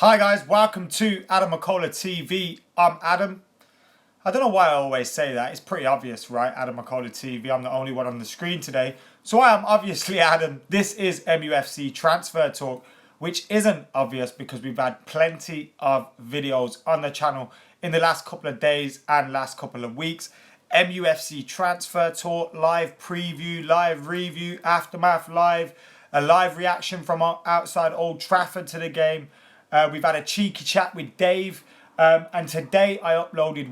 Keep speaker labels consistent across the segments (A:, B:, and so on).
A: Hi guys, welcome to Adam McKola TV. I'm Adam. I don't know why I always say that. It's pretty obvious, right? Adam McKola TV. I'm the only one on the screen today. So I am obviously Adam. This is MUFC Transfer Talk, which isn't obvious because we've had plenty of videos on the channel in the last couple of days and last couple of weeks. MUFC Transfer Talk, live preview, live review, aftermath live, a live reaction from outside Old Trafford to the game. We've had a cheeky chat with Dave, and today I uploaded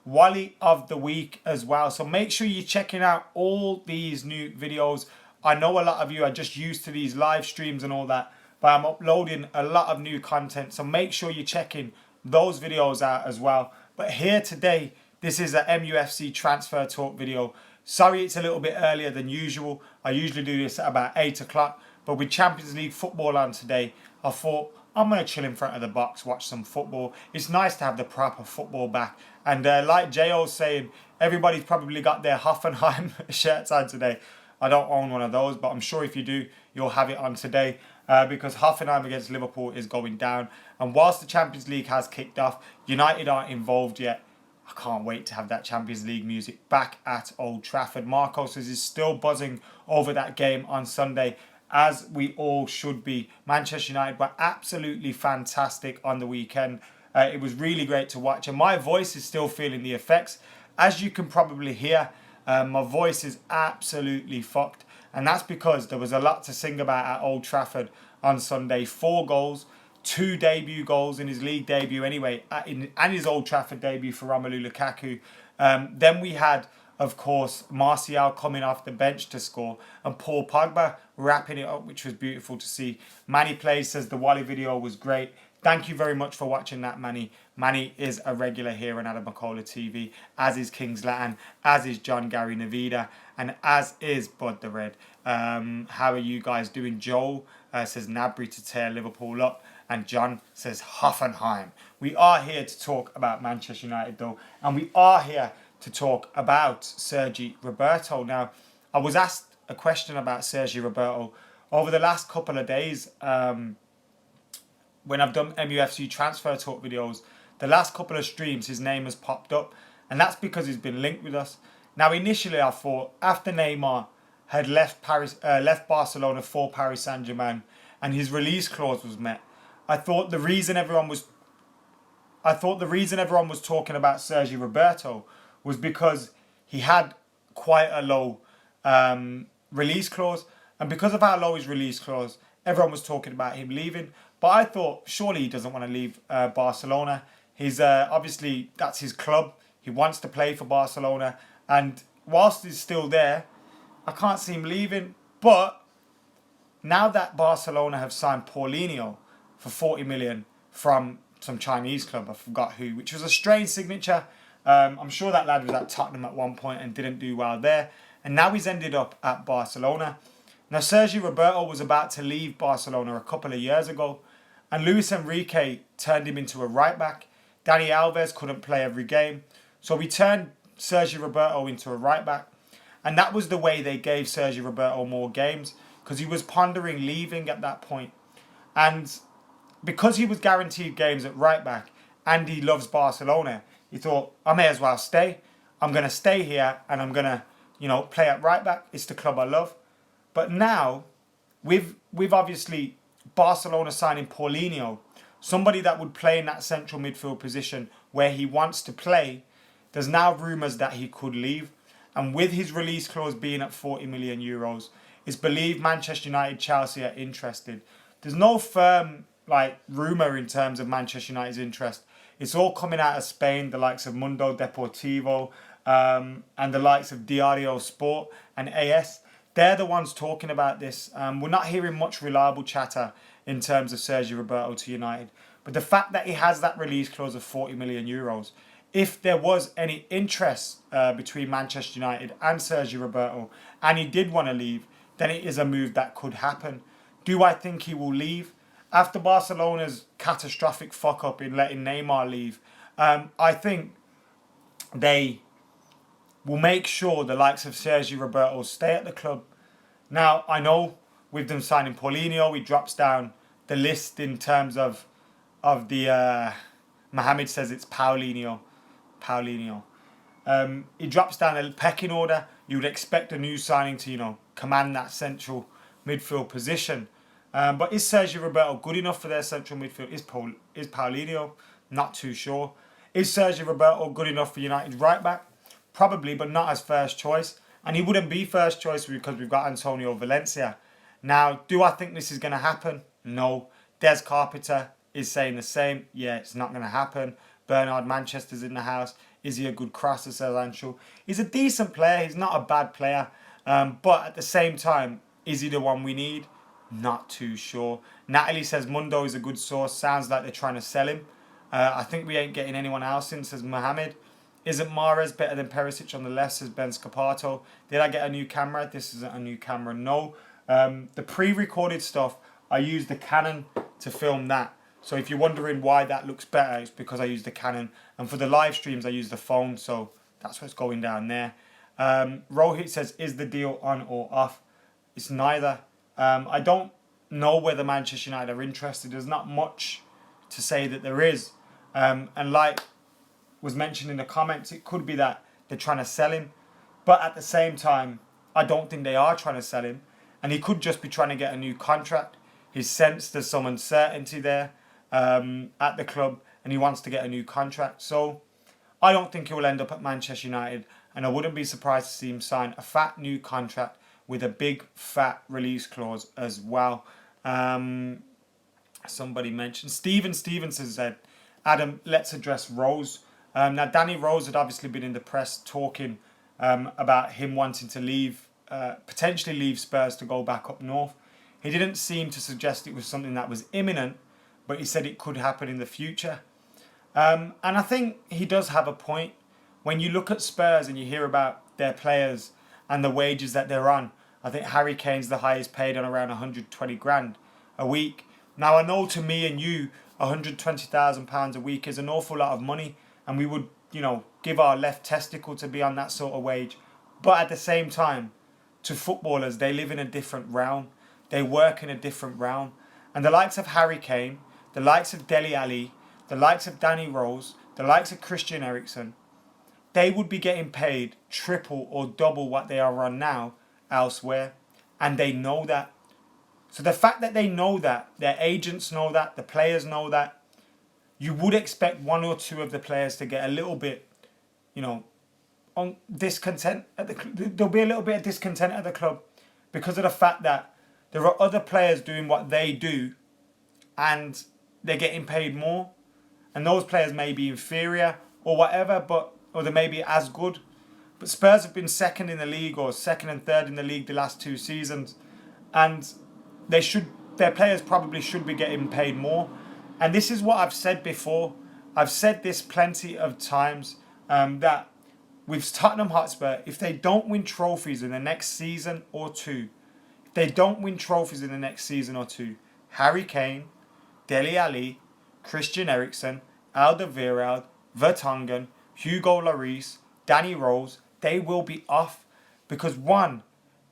A: Wally of the week as well. So make sure you're checking out all these new videos. I know a lot of you are just used to these live streams and all that, but I'm uploading a lot of new content. So make sure you're checking those videos out as well. But here today, this is a MUFC Transfer Talk video. Sorry it's a little bit earlier than usual. I usually do this at about 8 o'clock. But with Champions League football on today, I thought I'm going to chill in front of the box, watch some football. It's nice to have the proper football back. And like J.O.'s saying, everybody's probably got their Hoffenheim shirts on today. I don't own one of those, but I'm sure if you do, you'll have it on today. Because Hoffenheim against Liverpool is going down. And whilst the Champions League has kicked off, United aren't involved yet. I can't wait to have that Champions League music back at Old Trafford. Marcos is still buzzing over that game on Sunday, as we all should be. Manchester United were absolutely fantastic on the weekend. It was really great to watch, and my voice is still feeling the effects. As you can probably hear, my voice is absolutely fucked, and that's because there was a lot to sing about at Old Trafford on Sunday. 4 goals, 2 debut goals in his league debut anyway, and his Old Trafford debut for Romelu Lukaku. Then we had, of course, Martial coming off the bench to score, and Paul Pogba wrapping it up, which was beautiful to see. Manny Plays says the Wally video was great. Thank you very much for watching that, Manny. Manny is a regular here on Adam McKola TV, as is Kings Latin, as is John Gary Navida, and as is Bud the Red. How are you guys doing? Joel says Nabry to tear Liverpool up, and John says Hoffenheim. We are here to talk about Manchester United though, and we are here to talk about Sergi Roberto. Now, I was asked a question about Sergi Roberto over the last couple of days when I've done MUFC Transfer Talk videos. The last couple of streams, his name has popped up, and that's because he's been linked with us. Now, initially, I thought after Neymar had left Barcelona for Paris Saint-Germain and his release clause was met, I thought the reason everyone was talking about Sergi Roberto was because he had quite a low release clause. And because of how low his release clause, everyone was talking about him leaving. But I thought, surely he doesn't want to leave Barcelona. He's obviously, that's his club. He wants to play for Barcelona. And whilst he's still there, I can't see him leaving. But now that Barcelona have signed Paulinho for 40 million from some Chinese club, I forgot who, which was a strange signature. I'm sure that lad was at Tottenham at one point and didn't do well there. And now he's ended up at Barcelona. Now, Sergi Roberto was about to leave Barcelona a couple of years ago, and Luis Enrique turned him into a right back. Dani Alves couldn't play every game, so we turned Sergi Roberto into a right back. And that was the way they gave Sergi Roberto more games, because he was pondering leaving at that point. And because he was guaranteed games at right back and he loves Barcelona, he thought, I may as well stay. I'm going to stay here and I'm going to, play at right back. It's the club I love. But now, with obviously Barcelona signing Paulinho, somebody that would play in that central midfield position where he wants to play, there's now rumours that he could leave. And with his release clause being at 40 million euros, it's believed Manchester United, Chelsea are interested. There's no firm rumour in terms of Manchester United's interest. It's all coming out of Spain, the likes of Mundo Deportivo and the likes of Diario Sport and AS. They're the ones talking about this. We're not hearing much reliable chatter in terms of Sergi Roberto to United. But the fact that he has that release clause of 40 million euros, if there was any interest between Manchester United and Sergi Roberto and he did want to leave, then it is a move that could happen. Do I think he will leave? After Barcelona's catastrophic fuck-up in letting Neymar leave, I think they will make sure the likes of Sergi Roberto stay at the club. Now, I know with them signing Paulinho, he drops down the list in terms of the Mohammed says it's Paulinho. He drops down a pecking order. You would expect a new signing to, command that central midfield position. But is Sergi Roberto good enough for their central midfield? Is Paulinho? Not too sure. Is Sergi Roberto good enough for United's right back? Probably, but not as first choice. And he wouldn't be first choice because we've got Antonio Valencia. Now, do I think this is going to happen? No. Des Carpenter is saying the same. Yeah, it's not going to happen. Bernard Manchester's in the house. Is he a good crosser, says Anshul? He's a decent player. He's not a bad player. But at the same time, is he the one we need? Not too sure. Natalie says Mundo is a good source. Sounds like they're trying to sell him. I think we ain't getting anyone else in, says Mohammed. Isn't Mahrez better than Perisic on the left, says Ben Scapato. Did I get a new camera? This isn't a new camera. No. The pre-recorded stuff, I used the Canon to film that. So if you're wondering why that looks better, it's because I use the Canon. And for the live streams, I use the phone. So that's what's going down there. Rohit says, is the deal on or off? It's neither. I don't know whether Manchester United are interested. There's not much to say that there is. And like was mentioned in the comments, it could be that they're trying to sell him. But at the same time, I don't think they are trying to sell him. And he could just be trying to get a new contract. He's sensed there's some uncertainty there at the club, and he wants to get a new contract. So I don't think he will end up at Manchester United, and I wouldn't be surprised to see him sign a fat new contract with a big fat release clause as well. Somebody mentioned Steven Stevenson said, Adam, let's address Rose. Now Danny Rose had obviously been in the press talking about him wanting to leave, potentially leave Spurs to go back up north. He didn't seem to suggest it was something that was imminent, but he said it could happen in the future. And I think he does have a point. When you look at Spurs and you hear about their players and the wages that they're on, I think Harry Kane's the highest paid on around 120 grand a week. Now I know to me and you, £120,000 a week is an awful lot of money, and we would, give our left testicle to be on that sort of wage. But at the same time, to footballers, they live in a different realm. They work in a different realm. And the likes of Harry Kane, the likes of Dele Alli, the likes of Danny Rose, the likes of Christian Eriksen, they would be getting paid triple or double what they are on now elsewhere. And they know that. So the fact that they know that, their agents know that, the players know that, you would expect one or two of the players to get a little bit, on discontent. There'll be a little bit of discontent at the club because of the fact that there are other players doing what they do and they're getting paid more. And those players may be inferior or whatever, or they may be as good. But Spurs have been second in the league or second and third in the league the last 2 seasons. And their players probably should be getting paid more. And this is what I've said before. I've said this plenty of times, that with Tottenham Hotspur, if they don't win trophies in the next season or two, Harry Kane, Dele Alli, Christian Eriksen, Alderweireld, Vertonghen, Hugo Lloris, Danny Rose, they will be off. Because 1,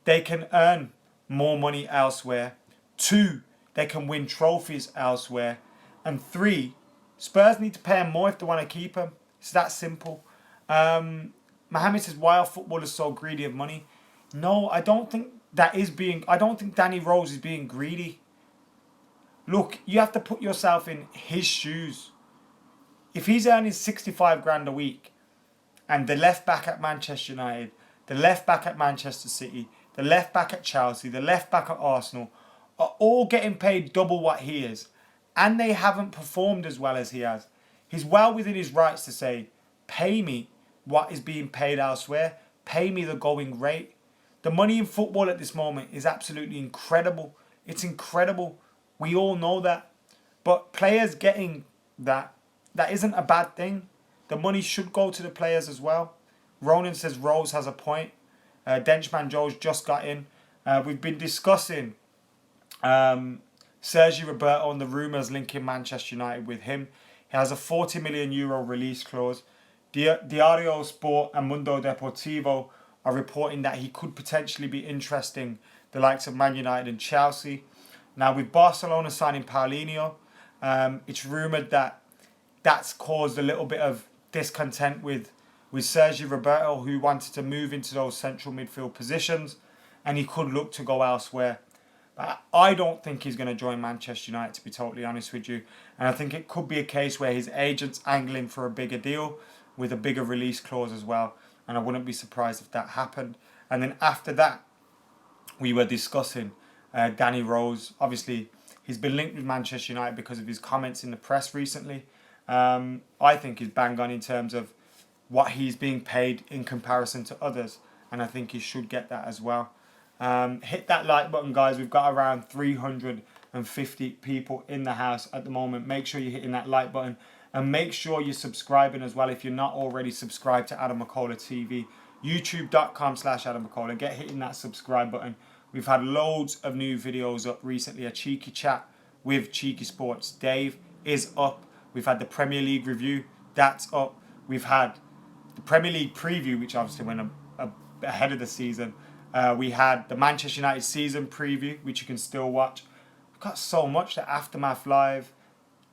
A: they can earn more money elsewhere. 2, they can win trophies elsewhere. And 3, Spurs need to pay him more if they want to keep him. It's that simple. Mohammed says, why are footballers so greedy of money? No, I don't think Danny Rose is being greedy. Look, you have to put yourself in his shoes. If he's earning 65 grand a week, and the left back at Manchester United, the left back at Manchester City, the left back at Chelsea, the left back at Arsenal, are all getting paid double what he is, and they haven't performed as well as he has, he's well within his rights to say, pay me what is being paid elsewhere, pay me the going rate. The money in football at this moment is absolutely incredible. It's incredible. We all know that. But players getting that isn't a bad thing. The money should go to the players as well. Ronan says Rose has a point. Denchman Joe's just got in. We've been discussing Sergi Roberto and the rumours linking Manchester United with him. He has a €40 million release clause. Diario Sport and Mundo Deportivo are reporting that he could potentially be interesting the likes of Man United and Chelsea. Now, with Barcelona signing Paulinho, it's rumoured that that's caused a little bit of discontent with Sergi Roberto, who wanted to move into those central midfield positions, and he could look to go elsewhere. But I don't think he's going to join Manchester United, to be totally honest with you. And I think it could be a case where his agent's angling for a bigger deal with a bigger release clause as well. And I wouldn't be surprised if that happened. And then after that, we were discussing Danny Rose. Obviously, he's been linked with Manchester United because of his comments in the press recently. I think he's bang on in terms of what he's being paid in comparison to others. And I think he should get that as well. Hit that like button, guys. We've got around 350 people in the house at the moment. Make sure you're hitting that like button. And make sure you're subscribing as well if you're not already subscribed to Adam McKola TV. YouTube.com/Adam McKola. Get hitting that subscribe button. We've had loads of new videos up recently. A cheeky chat with Cheeky Sports Dave is up. We've had the Premier League review. That's up. We've had the Premier League preview, which obviously went ahead of the season. We had the Manchester United season preview, which you can still watch. We've got so much. The Aftermath Live.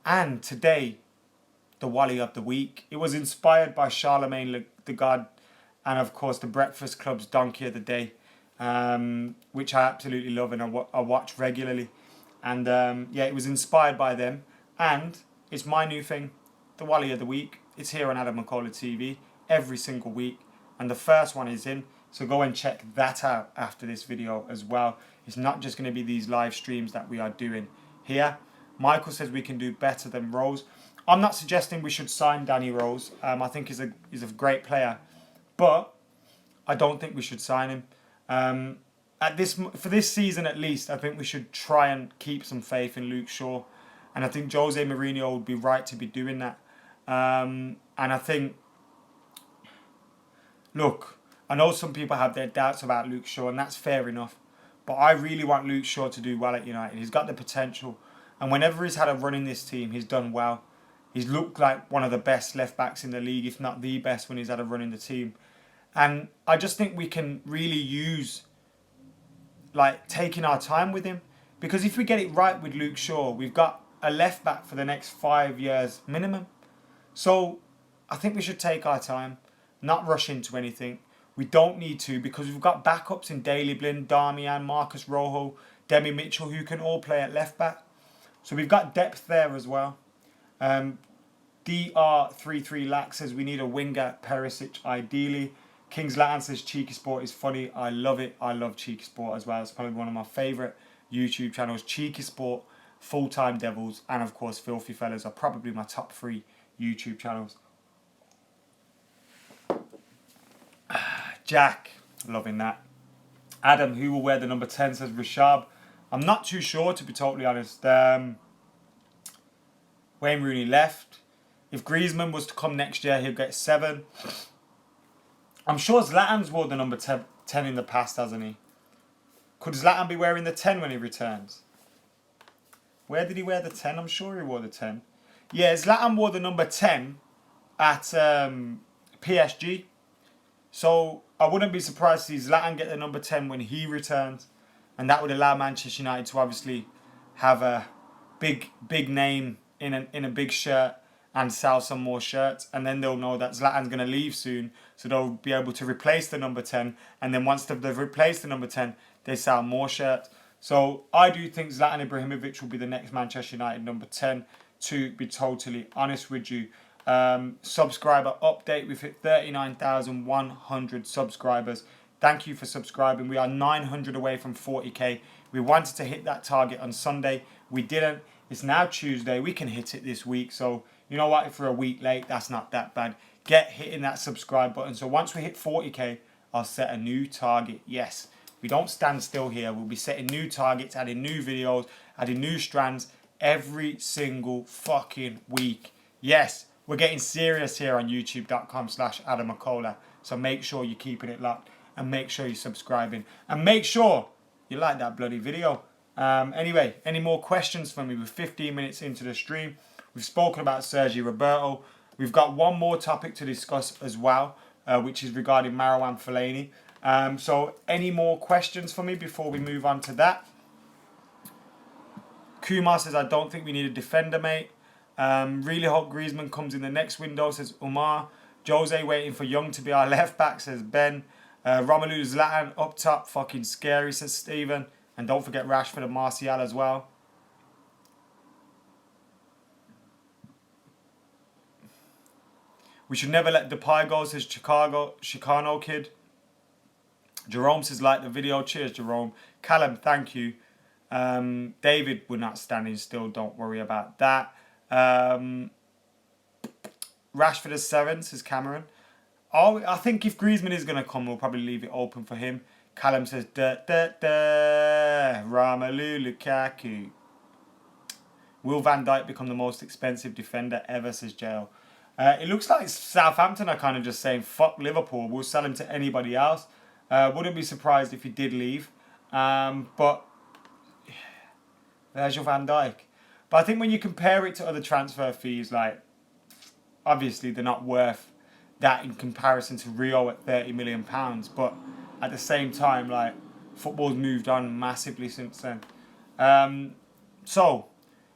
A: And today, the Wally of the Week. It was inspired by Charlemagne the God and, of course, the Breakfast Club's Donkey of the Day, which I absolutely love and I watch regularly. And, yeah, it was inspired by them. And it's my new thing, the Wally of the Week. It's here on Adam McKola TV every single week. And the first one is in. So go and check that out after this video as well. It's not just going to be these live streams that we are doing here. Michael says we can do better than Rose. I'm not suggesting we should sign Danny Rose. I think he's a great player. But I don't think we should sign him. For this season at least, I think we should try and keep some faith in Luke Shaw. And I think Jose Mourinho would be right to be doing that. And I think, look, I know some people have their doubts about Luke Shaw, and that's fair enough. But I really want Luke Shaw to do well at United. He's got the potential. And whenever he's had a run in this team, he's done well. He's looked like one of the best left-backs in the league, if not the best, when he's had a run in the team. And I just think we can really use, taking our time with him. Because if we get it right with Luke Shaw, we've got a left-back for the next 5 years minimum. So I think we should take our time, not rush into anything. We don't need to, because we've got backups in Daley Blind, Darmian, Marcus Rojo, Demi Mitchell, who can all play at left-back. So we've got depth there as well. DR33 Lack says we need a winger, Perisic ideally. King's Latin says Cheeky Sport is funny. I love it. I love Cheeky Sport as well. It's probably one of my favourite YouTube channels. Cheeky Sport, Full-Time Devils, and of course Filthy Fellas are probably my top 3 YouTube channels. Jack, loving that. Adam, who will wear the number 10, says Rashab. I'm not too sure, to be totally honest. Wayne Rooney left. If Griezmann was to come next year, he'll get 7. I'm sure Zlatan's wore the number 10 in the past, hasn't he? Could Zlatan be wearing the 10 when he returns? Where did he wear the 10? I'm sure he wore the 10. Yeah, Zlatan wore the number 10 at PSG. So I wouldn't be surprised to see Zlatan get the number 10 when he returns. And that would allow Manchester United to obviously have a big name in a big shirt and sell some more shirts. And then they'll know that Zlatan's going to leave soon. So they'll be able to replace the number 10. And then once they've replaced the number 10, they sell more shirts. So I do think Zlatan Ibrahimovic will be the next Manchester United number 10, to be totally honest with you. Subscriber update. We've hit 39,100 subscribers. Thank you for subscribing. We are 900 away from 40k. We wanted to hit that target on Sunday. We didn't. It's now Tuesday. We can hit it this week. So, you know what? If we're a week late, that's not that bad. Get hitting that subscribe button. So once we hit 40k, I'll set a new target. Yes, we don't stand still here. We'll be setting new targets, adding new videos, adding new strands every single fucking week. Yes, we're getting serious here on youtube.com/Adam McKola. So make sure you're keeping it locked. And make sure you're subscribing. And make sure you like that bloody video. Anyway, any more questions for me? We're 15 minutes into the stream. We've spoken about Sergi Roberto. We've got one more topic to discuss as well, which is regarding MAROUANE FELLAINI. So any more questions for me before we move on to that? Kumar says, I don't think we need a defender, mate. Really hope Griezmann comes in the next window, says Umar. Jose waiting for Young to be our left back, says Ben. Romelu Zlatan up top, fucking scary, says Stephen. And don't forget Rashford and Martial as well. We should never let Depay go, says Chicano Kid. Jerome says, like the video. Cheers, Jerome. Callum, thank you. David, we're not standing still. Don't worry about that. Rashford is 7, says Cameron. Oh, I think if Griezmann is going to come, we'll probably leave it open for him. Callum says, Romelu Lukaku. Will Van Dijk become the most expensive defender ever, says Jail. It looks like Southampton are kind of just saying, fuck Liverpool, we'll sell him to anybody else. Wouldn't be surprised if he did leave. But there's your Van Dijk. But I think when you compare it to other transfer fees, like, obviously they're not worth that in comparison to Rio at £30 million. But at the same time, like, football's moved on massively since then. So,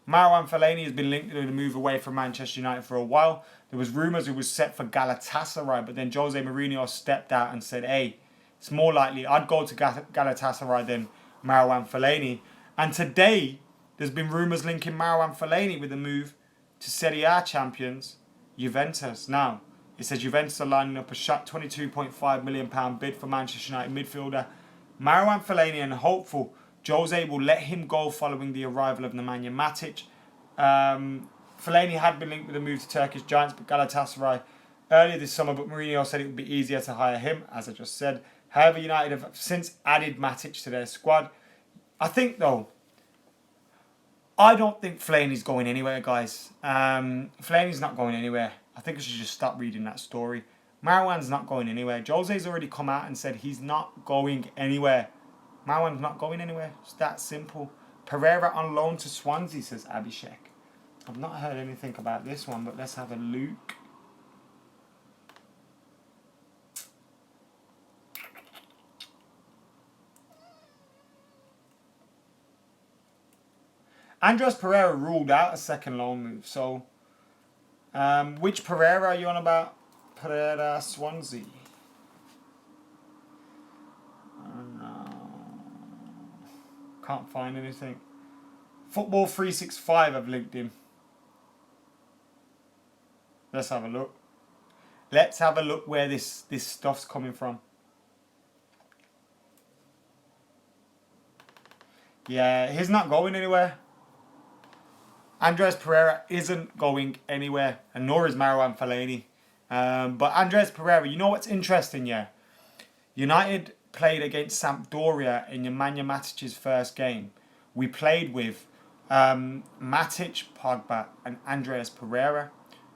A: Marouane Fellaini has been linked to the move away from Manchester United for a while. There was rumours it was set for Galatasaray, but then Jose Mourinho stepped out and said, hey, it's more likely I'd go to Galatasaray than Marouane Fellaini. And today, there's been rumours linking Marouane Fellaini with the move to Serie A champions Juventus. Now, it says Juventus are lining up a shot £22.5 million bid for Manchester United midfielder Marouane Fellaini, and hopeful Jose will let him go following the arrival of Nemanja Matic. Fellaini had been linked with a move to Turkish giants, but Galatasaray earlier this summer, but Mourinho said it would be easier to hire him, as I just said. However, United have since added Matic to their squad. I think, though, I don't think Fellaini's going anywhere, guys. Fellaini's not going anywhere. I think I should just stop reading that story. Marouane's not going anywhere. Jose's already come out and said he's not going anywhere. Marouane's not going anywhere. It's that simple. Pereira on loan to Swansea, says Abhishek. I've not heard anything about this one, but let's have a look. Andres Pereira ruled out a second loan move. So, which Pereira are you on about? Pereira Swansea. Can't find anything. Football 365 have linked him. Let's have a look. Let's have a look where this stuff's coming from. Yeah, he's not going anywhere. Andres Pereira isn't going anywhere, and nor is Marouane Fellaini. But Andres Pereira, you know what's interesting, yeah? United played against Sampdoria in Nemanja Matic's first game. We played with Matic, Pogba, and Andres Pereira,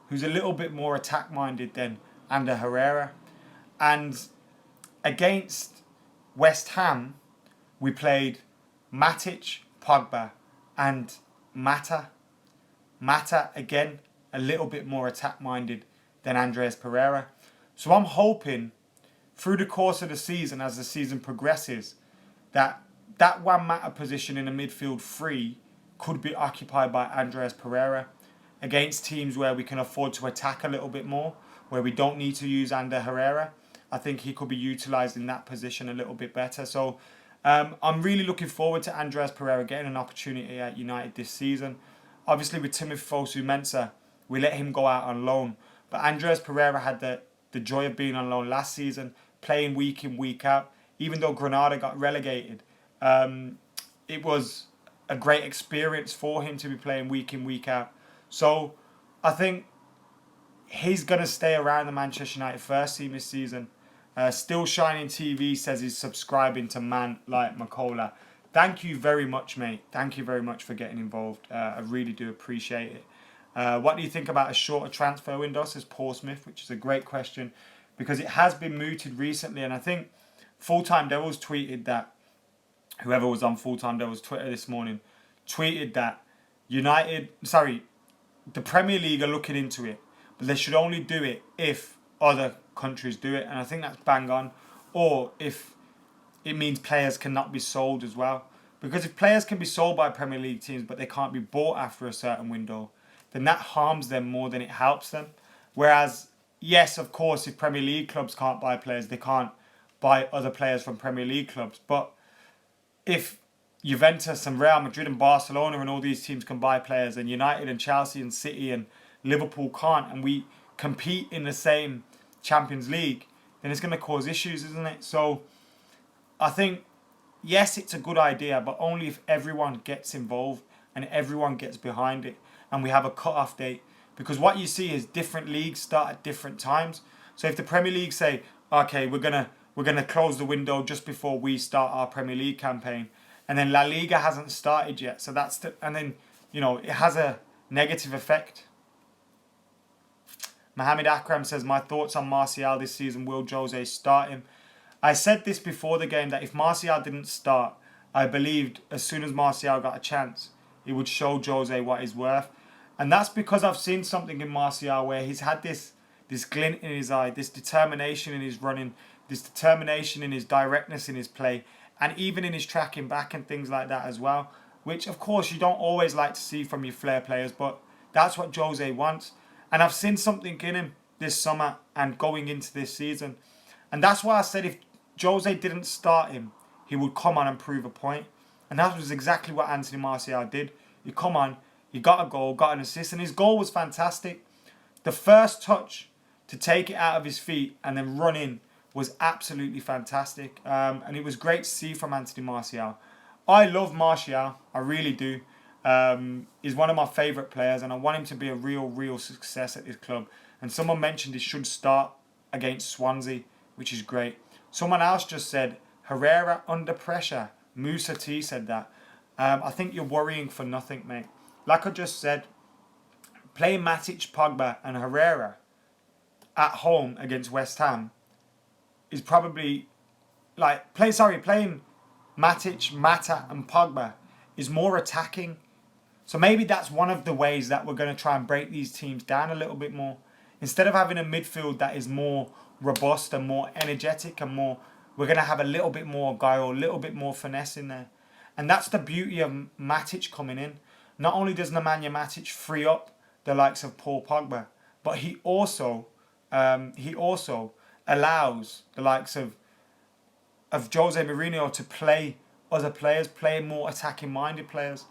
A: who's a little bit more attack-minded than Ander Herrera. And against West Ham, we played Matic, Pogba, and Mata. Mata, again, a little bit more attack-minded than Andres Pereira. So I'm hoping through the course of the season, as the season progresses, that one Mata position in the midfield 3 could be occupied by Andres Pereira against teams where we can afford to attack a little bit more, where we don't need to use Ander Herrera. I think he could be utilised in that position a little bit better. So I'm really looking forward to Andres Pereira getting an opportunity at United this season. Obviously, with Timothy Fosu-Mensah, we let him go out on loan. But Andres Pereira had the joy of being on loan last season, playing week in, week out. Even though Granada got relegated, it was a great experience for him to be playing week in, week out. So I think he's going to stay around the Manchester United first team this season. Still Shining TV says he's subscribing to man like McKola. Thank you very much, mate. Thank you very much for getting involved. I really do appreciate it. What do you think about a shorter transfer window, says Paul Smith, which is a great question because it has been mooted recently. And I think Full-Time Devils tweeted that, whoever was on Full-Time Devils Twitter this morning, tweeted that the Premier League are looking into it, but they should only do it if other countries do it. And I think that's bang on. Or if it means players cannot be sold as well. Because if players can be sold by Premier League teams but they can't be bought after a certain window, then that harms them more than it helps them. Whereas, yes, of course, if Premier League clubs can't buy players, they can't buy other players from Premier League clubs. But if Juventus and Real Madrid and Barcelona and all these teams can buy players, and United and Chelsea and City and Liverpool can't, and we compete in the same Champions League, then it's going to cause issues, isn't it? So I think, yes, it's a good idea, but only if everyone gets involved and everyone gets behind it and we have a cut-off date. Because what you see is different leagues start at different times. So if the Premier League say, okay, we're gonna close the window just before we start our Premier League campaign, and then La Liga hasn't started yet, so and then it has a negative effect. Mohamed Akram says, my thoughts on Martial this season, will Jose start him? I said this before the game, that if Martial didn't start, I believed as soon as Martial got a chance, he would show Jose what he's worth. And that's because I've seen something in Martial where he's had this glint in his eye, this determination in his running, this determination in his directness in his play, and even in his tracking back and things like that as well, which of course you don't always like to see from your flair players, but that's what Jose wants. And I've seen something in him this summer and going into this season. And that's why I said if Jose didn't start him, he would come on and prove a point. And that was exactly what Anthony Martial did. He come on, he got a goal, got an assist, and his goal was fantastic. The first touch to take it out of his feet and then run in was absolutely fantastic. And it was great to see from Anthony Martial. I love Martial, I really do. He's one of my favourite players, and I want him to be a real success at this club. And someone mentioned he should start against Swansea, which is great. Someone else just said, Herrera under pressure. Musa T said that. I think you're worrying for nothing, mate. Like I just said, playing Matic, Pogba and Herrera at home against West Ham is probably playing Matic, Mata and Pogba is more attacking. So maybe that's one of the ways that we're going to try and break these teams down a little bit more. Instead of having a midfield that is more robust and more energetic and we're going to have a little bit more guile, a little bit more finesse in there. And that's the beauty of Matic coming in. Not only does Nemanja Matic free up the likes of Paul Pogba, but he also allows the likes of Jose Mourinho to play other players, play more attacking-minded players.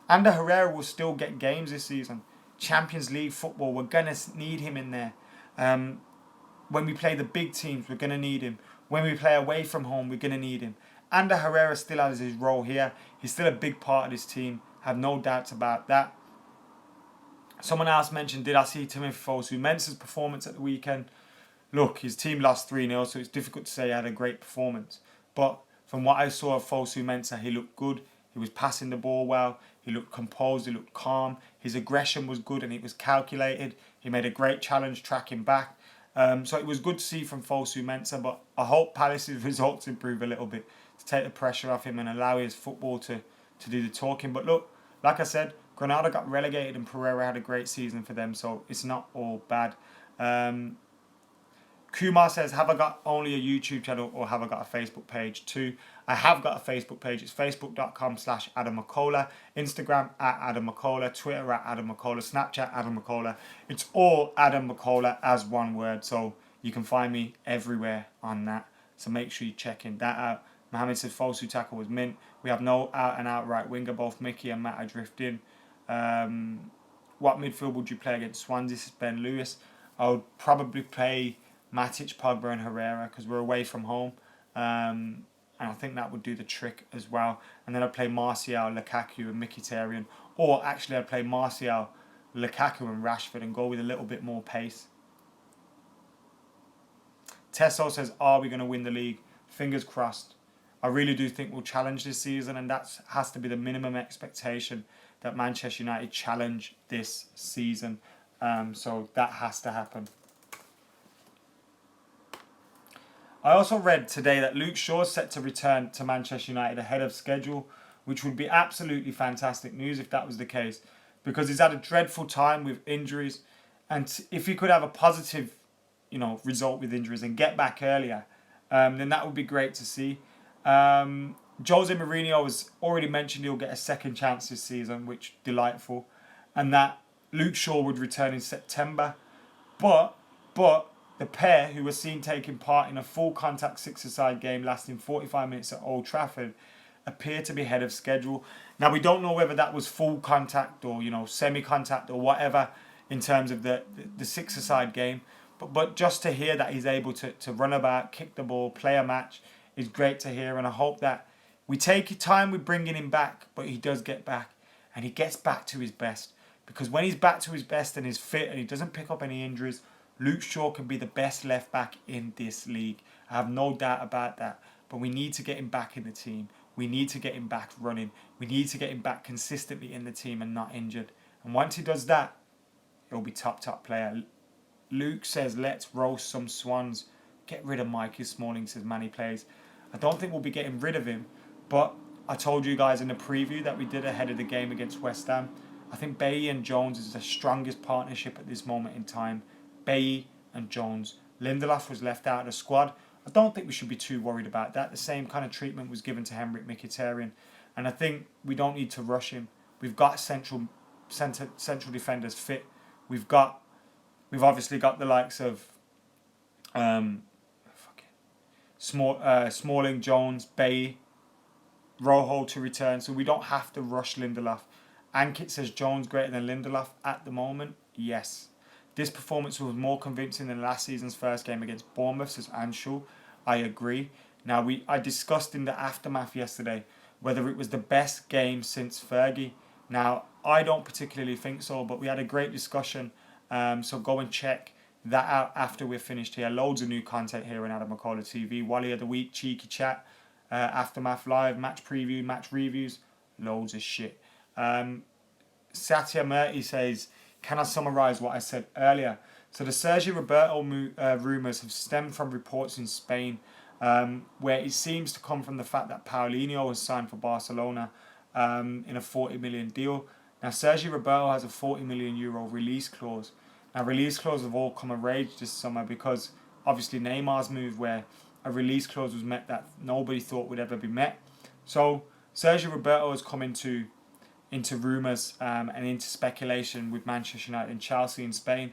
A: Ander Herrera will still get games this season. Champions League football, we're going to need him in there. When we play the big teams, we're going to need him. When we play away from home, we're going to need him. Ander Herrera still has his role here. He's still a big part of this team. Have no doubts about that. Someone else mentioned, did I see Timothy Fosu-Mensah's performance at the weekend? Look, his team lost 3-0, so it's difficult to say he had a great performance. But from what I saw of Fosu-Mensah, he looked good. He was passing the ball well. He looked composed. He looked calm. His aggression was good and it was calculated. He made a great challenge tracking back. So it was good to see from Fosu-Mensah, but I hope Palace's results improve a little bit to take the pressure off him and allow his football to do the talking. But look, like I said, Granada got relegated and Pereira had a great season for them, so it's not all bad. Kumar says, have I got only a YouTube channel or have I got a Facebook page too? I have got a Facebook page. It's facebook.com/Adam McKola, Instagram @Adam McKola, Twitter @Adam McKola, Snapchat Adam McKola. It's all Adam McKola as one word, so you can find me everywhere on that. So make sure you're checking that out. Mohamed said Fosu tackle was mint. We have no out-and-out right winger. Both Mickey and Matt are drifting. What midfield would you play against Swansea? This is Ben Lewis. I would probably play Matic, Pogba and Herrera because we're away from home. And I think that would do the trick as well. And then I'd play Martial, Lukaku and Mkhitaryan. Or actually I'd play Martial, Lukaku and Rashford and go with a little bit more pace. Tesso says, are we going to win the league? Fingers crossed. I really do think we'll challenge this season, and that has to be the minimum expectation, that Manchester United challenge this season. So that has to happen. I also read today that Luke Shaw is set to return to Manchester United ahead of schedule, which would be absolutely fantastic news if that was the case, because he's had a dreadful time with injuries, and if he could have a positive, result with injuries and get back earlier, then that would be great to see. Jose Mourinho has already mentioned he'll get a second chance this season, which delightful, and that Luke Shaw would return in September. But the pair who were seen taking part in a full contact six-a-side game lasting 45 minutes at Old Trafford appear to be ahead of schedule. Now we don't know whether that was full contact or semi-contact or whatever in terms of the six-a-side game. But just to hear that he's able to run about, kick the ball, play a match is great to hear, and I hope that we take time with bringing him back, but he does get back and he gets back to his best. Because when he's back to his best and is fit and he doesn't pick up any injuries, Luke Shaw can be the best left back in this league. I have no doubt about that. But we need to get him back in the team. We need to get him back running. We need to get him back consistently in the team and not injured. And once he does that, he'll be top player. Luke says, let's roast some swans. Get rid of Mikey Smalling, says Manny Plays. I don't think we'll be getting rid of him. But I told you guys in the preview that we did ahead of the game against West Ham. I think Bailly and Jones is the strongest partnership at this moment in time. Bailly and Jones. Lindelof was left out of the squad. I don't think we should be too worried about that. The same kind of treatment was given to Henrik Mkhitaryan. And I think we don't need to rush him. We've got central defenders fit. We've obviously got the likes of Smalling, Jones, Bailly, Rojo to return. So we don't have to rush Lindelof. Ankit says Jones greater than Lindelof at the moment. Yes. This performance was more convincing than last season's first game against Bournemouth, says Anshul. I agree. Now, I discussed in the aftermath yesterday whether it was the best game since Fergie. Now, I don't particularly think so, but we had a great discussion. So go and check that out after we're finished here. Loads of new content here on Adam McKola TV. Wally of the Week, Cheeky Chat, Aftermath Live, match preview, match reviews. Loads of shit. Satya Murti says, can I summarise what I said earlier? So the Sergi Roberto rumours have stemmed from reports in Spain where it seems to come from the fact that Paulinho was signed for Barcelona in a 40 million deal. Now Sergi Roberto has a 40 million euro release clause. Now release clauses have all come of rage this summer because obviously Neymar's move where a release clause was met that nobody thought would ever be met. So Sergi Roberto has come into rumours and into speculation with Manchester United and Chelsea in Spain.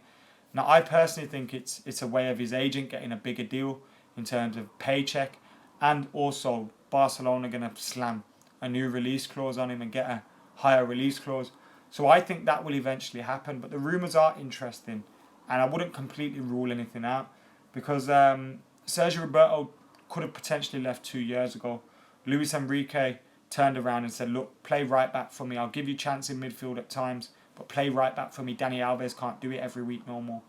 A: Now, I personally think it's a way of his agent getting a bigger deal in terms of paycheck, and also Barcelona going to slam a new release clause on him and get a higher release clause. So I think that will eventually happen, but the rumours are interesting, and I wouldn't completely rule anything out because Sergio Roberto could have potentially left 2 years ago. Luis Enrique turned around and said, look, play right back for me. I'll give you chance in midfield at times, but play right back for me. Dani Alves can't do it every week no more.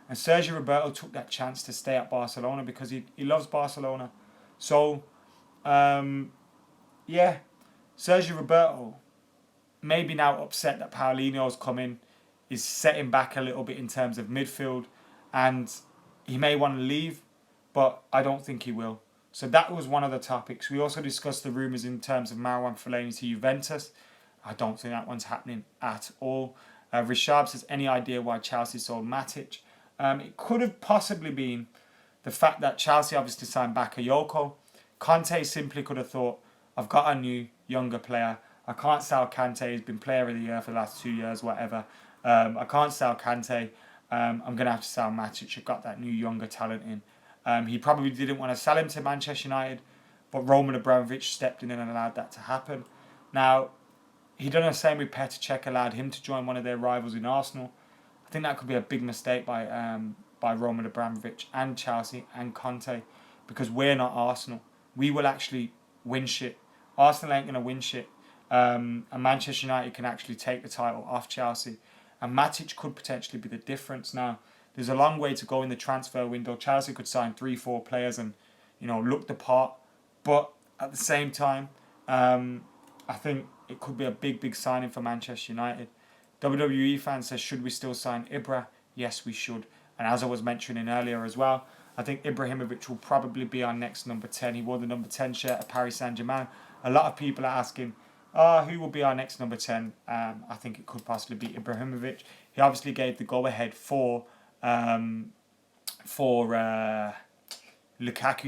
A: And Sergio Roberto took that chance to stay at Barcelona because he loves Barcelona. So, Sergio Roberto, maybe now upset that Paulinho's come in, is setting back a little bit in terms of midfield, and he may want to leave, but I don't think he will. So that was one of the topics. We also discussed the rumours in terms of MAROUANE FELLAINI to Juventus. I don't think that one's happening at all. Rishab says, any idea why Chelsea sold Matic? It could have possibly been the fact that Chelsea obviously signed Bakayoko. Conte simply could have thought, I've got a new, younger player. I can't sell Kante. He's been player of the year for the last 2 years, whatever. I can't sell Kante. I'm going to have to sell Matic. I've got that new, younger talent in. He probably didn't want to sell him to Manchester United, but Roman Abramovich stepped in and allowed that to happen. Now, he done the same with Petr Cech, allowed him to join one of their rivals in Arsenal. I think that could be a big mistake by Roman Abramovich and Chelsea and Conte, because we're not Arsenal. We will actually win shit. Arsenal ain't going to win shit. And Manchester United can actually take the title off Chelsea. And Matic could potentially be the difference. Now, there's a long way to go in the transfer window. Chelsea could sign 3-4 players and, look the part. But at the same time, I think it could be a big signing for Manchester United. WWE fan says, should we still sign Ibra? Yes, we should. And as I was mentioning earlier as well, I think Ibrahimovic will probably be our next number 10. He wore the number 10 shirt at Paris Saint-Germain. A lot of people are asking, who will be our next number 10? I think it could possibly be Ibrahimovic. He obviously gave the go-ahead for Lukaku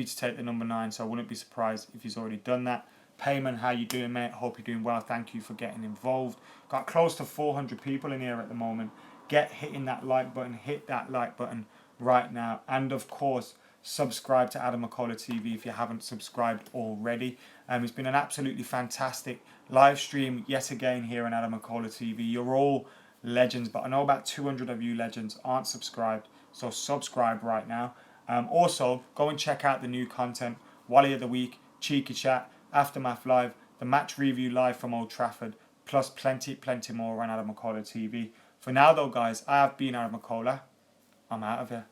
A: to take the number 9, so I wouldn't be surprised if he's already done that. Payman, how you doing, mate? Hope you're doing well. Thank you for getting involved. Got close to 400 people in here at the moment. Get hitting that like button. Hit that like button right now. And of course, subscribe to Adam McKola TV if you haven't subscribed already. It's been an absolutely fantastic live stream yet again here on Adam McKola TV. You're all legends, but I know about 200 of you legends aren't subscribed, so subscribe right now. Also, go and check out the new content: Wally of the Week, Cheeky Chat, Aftermath Live, the match review live from Old Trafford, plus plenty more on Adam McKola TV. For now though, guys, I have been Adam McKola. I'm out of here.